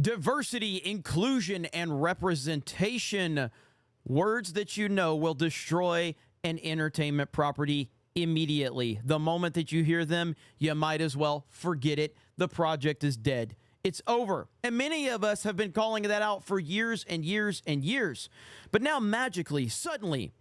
Diversity, inclusion, and representation. Words that you know will destroy an entertainment property immediately. The moment that you hear them, you might as well forget it. The project is dead. It's over. And many of us have been calling that out for years and years and years. But now magically, suddenly,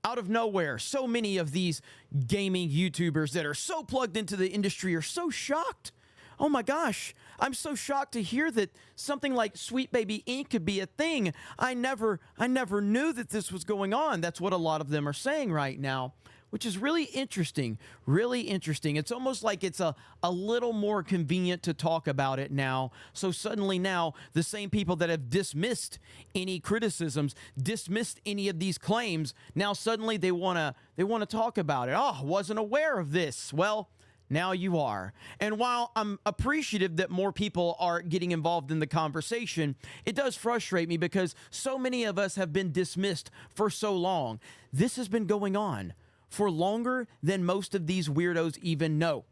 out of nowhere, so many of these gaming YouTubers that are so plugged into the industry are so shocked. Oh my gosh, I'm so shocked to hear that something like Sweet Baby Inc. could be a thing. I never knew that this was going on. That's what a lot of them are saying right now, which is really interesting, really interesting. It's almost like it's a little more convenient to talk about it now. So suddenly now, the same people that have dismissed any criticisms, dismissed any of these claims, now suddenly they want to talk about it. Oh, wasn't aware of this. Well, now you are. And while I'm appreciative that more people are getting involved in the conversation, it does frustrate me because so many of us have been dismissed for so long. This has been going on for longer than most of these weirdos even know.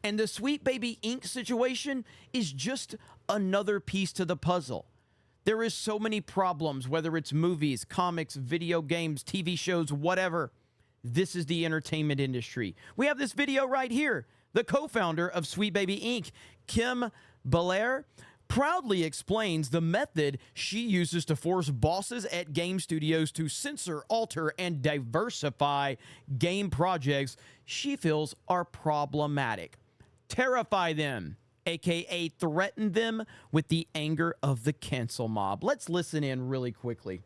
And the Sweet Baby Inc. situation is just another piece to the puzzle. There is so many problems, whether it's movies, comics, video games, TV shows, whatever. This is the entertainment industry. We have this video right here. The co-founder of Sweet Baby Inc., Kim Belair, proudly explains the method she uses to force bosses at game studios to censor, alter, and diversify game projects she feels are problematic. Terrify them, aka threaten them with the anger of the cancel mob. Let's listen in really quickly.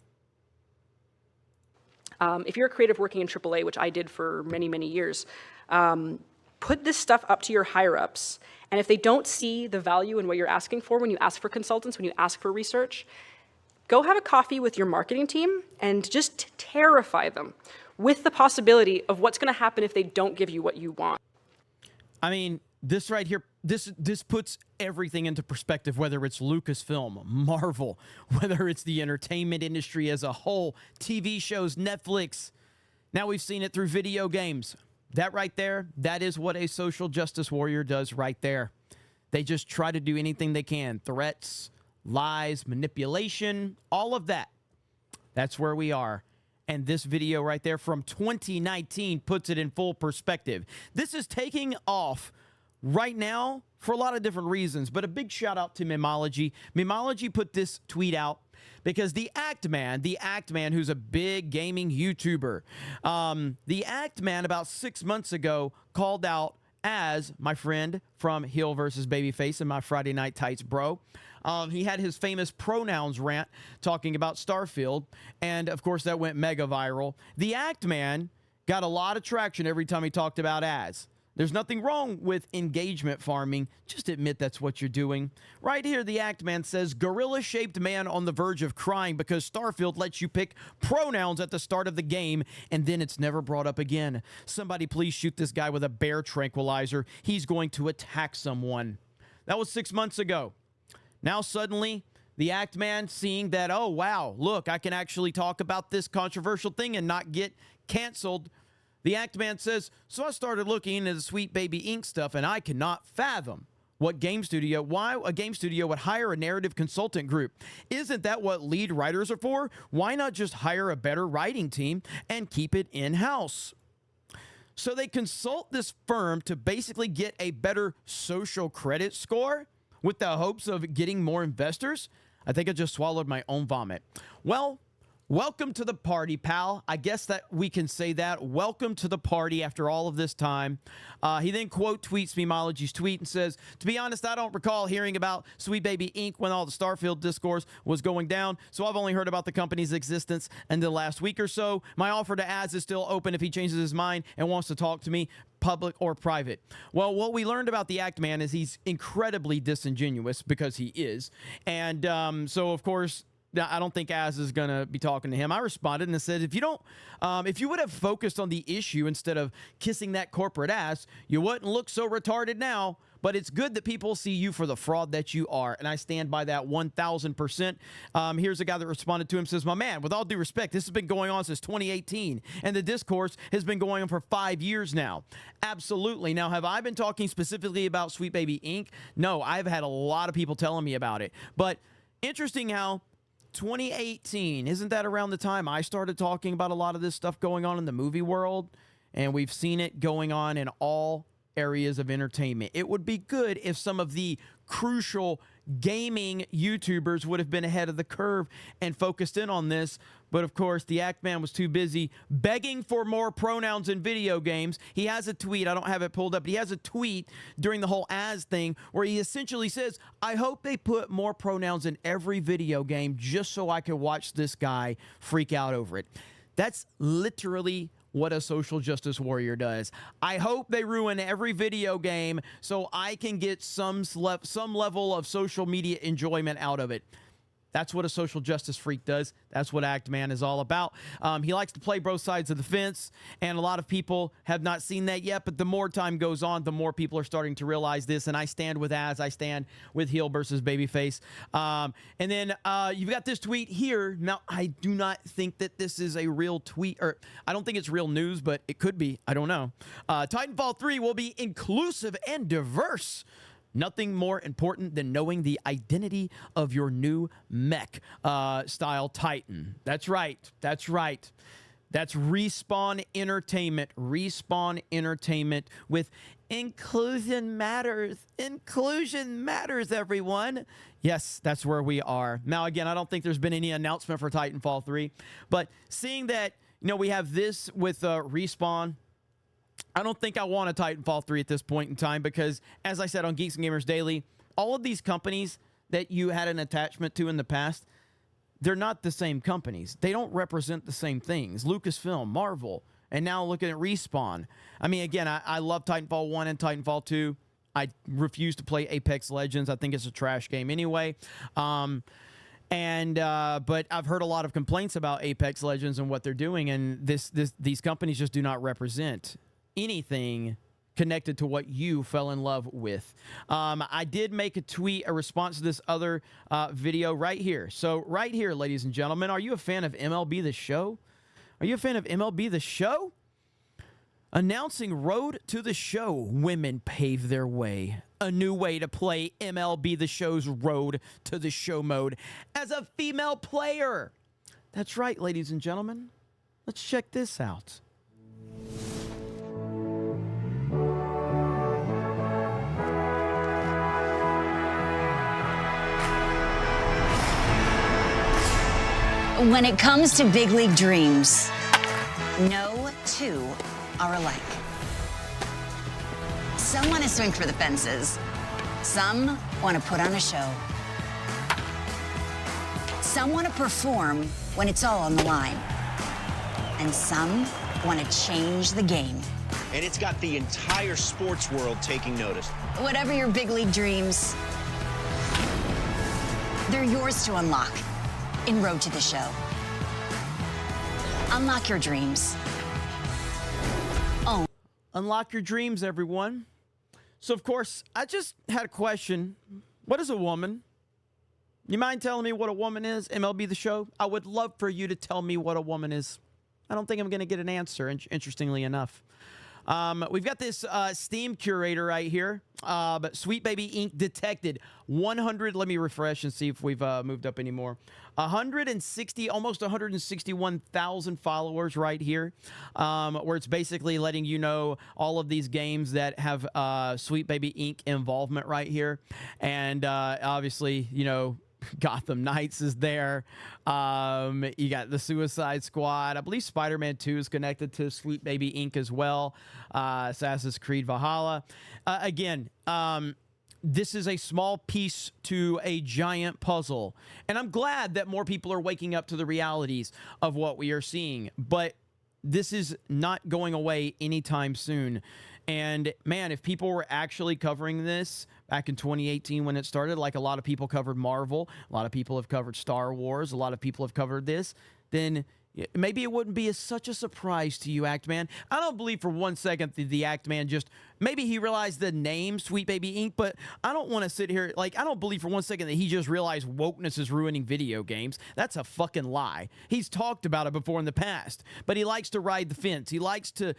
If you're a creative working in AAA, which I did for many, many years, put this stuff up to your higher-ups. And if they don't see the value in what you're asking for when you ask for consultants, when you ask for research, go have a coffee with your marketing team and just terrify them with the possibility of what's going to happen if they don't give you what you want. I mean, this right here, this puts everything into perspective, whether it's Lucasfilm, Marvel, whether it's the entertainment industry as a whole, TV shows, Netflix. Now we've seen it through video games. That right there, that is what a social justice warrior does right there. They just try to do anything they can. Threats, lies, manipulation, all of that. That's where we are. And this video right there from 2019 puts it in full perspective. This is taking off right now for a lot of different reasons, but a big shout out to Memology. Memology put this tweet out because the Act Man, who's a big gaming YouTuber, the Act Man about 6 months ago called out as my friend from Heel versus Babyface and my Friday Night Tights bro. He had his famous pronouns rant talking about Starfield, and of course that went mega viral. The Act Man got a lot of traction every time he talked about Az. There's nothing wrong with engagement farming. Just admit that's what you're doing. Right here, the Act Man says, gorilla-shaped man on the verge of crying because Starfield lets you pick pronouns at the start of the game, and then it's never brought up again. Somebody please shoot this guy with a bear tranquilizer. He's going to attack someone. That was 6 months ago. Now suddenly, the Act Man seeing that, oh, wow, look, I can actually talk about this controversial thing and not get canceled. The Act Man says, so I started looking into the Sweet Baby Inc. stuff, and I cannot fathom why a game studio would hire a narrative consultant group. Isn't that what lead writers are for? Why not just hire a better writing team and keep it in-house? So they consult this firm to basically get a better social credit score with the hopes of getting more investors? I think I just swallowed my own vomit. Well, welcome to the party, pal. I guess that we can say that. Welcome to the party after all of this time. He then quote tweets Memology's tweet and says, to be honest, I don't recall hearing about Sweet Baby Inc. when all the Starfield discourse was going down, so I've only heard about the company's existence in the last week or so. My offer to Az is still open if he changes his mind and wants to talk to me, public or private. Well, what we learned about the Act Man is he's incredibly disingenuous, because he is. And so, of course, I don't think Az is going to be talking to him. I responded and said, if you would have focused on the issue instead of kissing that corporate ass, you wouldn't look so retarded now. But it's good that people see you for the fraud that you are. And I stand by that 1,000%. Here's a guy that responded to him, says, my man, with all due respect, this has been going on since 2018. And the discourse has been going on for 5 years now. Absolutely. Now, have I been talking specifically about Sweet Baby Inc.? No, I've had a lot of people telling me about it. But interesting how 2018, isn't that around the time I started talking about a lot of this stuff going on in the movie world? And we've seen it going on in all areas of entertainment. It would be good if some of the crucial gaming YouTubers would have been ahead of the curve and focused in on this. But of course, the Act Man was too busy begging for more pronouns in video games. He has a tweet. I don't have it pulled up, but he has a tweet during the whole as thing where he essentially says, I hope they put more pronouns in every video game just so I can watch this guy freak out over it. That's literally what a social justice warrior does. I hope they ruin every video game so I can get some level of social media enjoyment out of it. That's what a social justice freak does. That's what Act Man is all about. He likes to play both sides of the fence, and a lot of people have not seen that yet, but the more time goes on, the more people are starting to realize this, and I stand with Az. I stand with heel versus babyface. And then you've got this tweet here. Now, I do not think that this is a real tweet, or I don't think it's real news, but it could be. I don't know. Titanfall 3 will be inclusive and diverse. Nothing more important than knowing the identity of your new mech style Titan. That's right. That's right. That's Respawn Entertainment. Respawn Entertainment with Inclusion Matters. Inclusion matters, everyone. Yes, that's where we are. Now, again, I don't think there's been any announcement for Titanfall 3, but seeing that, you know, we have this with Respawn, I don't think I want a Titanfall 3 at this point in time because, as I said on Geeks and Gamers Daily, all of these companies that you had an attachment to in the past, they're not the same companies. They don't represent the same things. Lucasfilm, Marvel, and now looking at Respawn. I mean, again, I love Titanfall 1 and Titanfall 2. I refuse to play Apex Legends. I think it's a trash game anyway. But I've heard a lot of complaints about Apex Legends and what they're doing, and these companies just do not represent anything connected to what you fell in love with. I did make a tweet, a response to this other video right here. So right here, ladies and gentlemen, are you a fan of MLB The Show? Are you a fan of MLB The Show? Announcing Road to the Show, women pave their way. A new way to play MLB The Show's Road to the Show mode as a female player. That's right, ladies and gentlemen. Let's check this out. When it comes to big league dreams, no two are alike. Some want to swing for the fences. Some want to put on a show. Some want to perform when it's all on the line. And some want to change the game. And it's got the entire sports world taking notice. Whatever your big league dreams, they're yours to unlock in Road to the Show. Unlock your dreams. Oh. Unlock your dreams, everyone. So, of course, I just had a question. What is a woman? You mind telling me what a woman is, MLB The Show? I would love for you to tell me what a woman is. I don't think I'm going to get an answer, interestingly enough. We've got this Steam curator right here. But Sweet Baby Inc. detected 100. Let me refresh and see if we've moved up anymore. 160, almost 161,000 followers right here, where it's basically letting you know all of these games that have Sweet Baby Inc. involvement right here. And obviously, you know, Gotham Knights is there. You got the Suicide Squad. I believe Spider-Man 2 is connected to Sweet Baby Inc. as well. Assassin's Creed Valhalla. Again, this is a small piece to a giant puzzle. And I'm glad that more people are waking up to the realities of what we are seeing. But this is not going away anytime soon. And man, if people were actually covering this back in 2018 when it started, like a lot of people covered Marvel, a lot of people have covered Star Wars, a lot of people have covered this, then maybe it wouldn't be such a surprise to you, Act Man. I don't believe for one second that the Act Man just, maybe he realized the name Sweet Baby Inc., but I don't want to sit here, like, I don't believe for one second that he just realized wokeness is ruining video games. That's a fucking lie. He's talked about it before in the past, but he likes to ride the fence. He likes to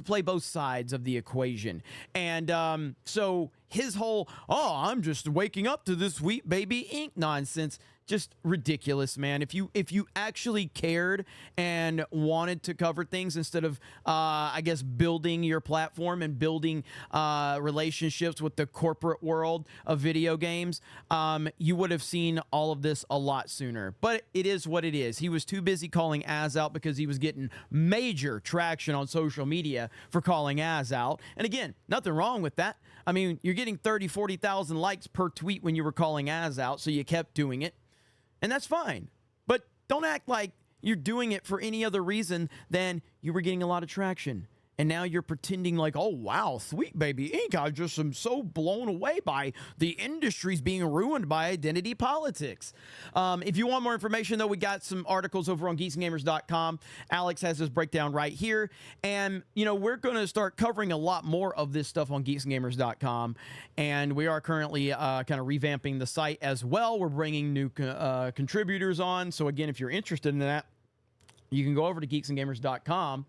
play both sides of the equation. And so his whole, oh, I'm just waking up to this Sweet Baby Inc. nonsense just ridiculous, man. If you actually cared and wanted to cover things instead of I guess building your platform and building relationships with the corporate world of video games, you would have seen all of this a lot sooner. But it is what it is. He was too busy calling Az out because he was getting major traction on social media for calling Az out. And again, nothing wrong with that. I mean, you're getting 30, 40,000 likes per tweet when you were calling Az out, so you kept doing it. And that's fine. But don't act like you're doing it for any other reason than you were getting a lot of traction. And now you're pretending like, oh, wow, Sweet Baby Inc. I just am so blown away by the industries being ruined by identity politics. If you want more information, though, we got some articles over on geeksgamers.com. Alex has this breakdown right here. And, you know, we're going to start covering a lot more of this stuff on geeksgamers.com. And we are currently kind of revamping the site as well. We're bringing new contributors on. So, again, if you're interested in that, you can go over to geeksandgamers.com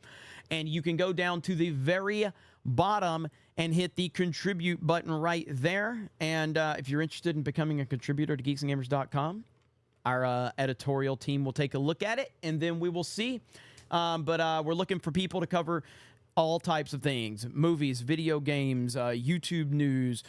and you can go down to the very bottom and hit the contribute button right there. And if you're interested in becoming a contributor to geeksandgamers.com, our editorial team will take a look at it and then we will see. But we're looking for people to cover all types of things: movies, video games, YouTube news,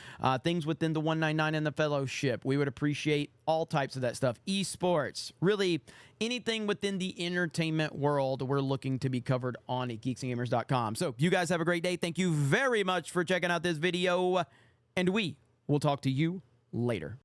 things within the 199 and the Fellowship. We would appreciate all types of that stuff. Esports, really anything within the entertainment world, we're looking to be covered on geeksandgamers.com. So you guys have a great day. Thank you very much for checking out this video, and we will talk to you later.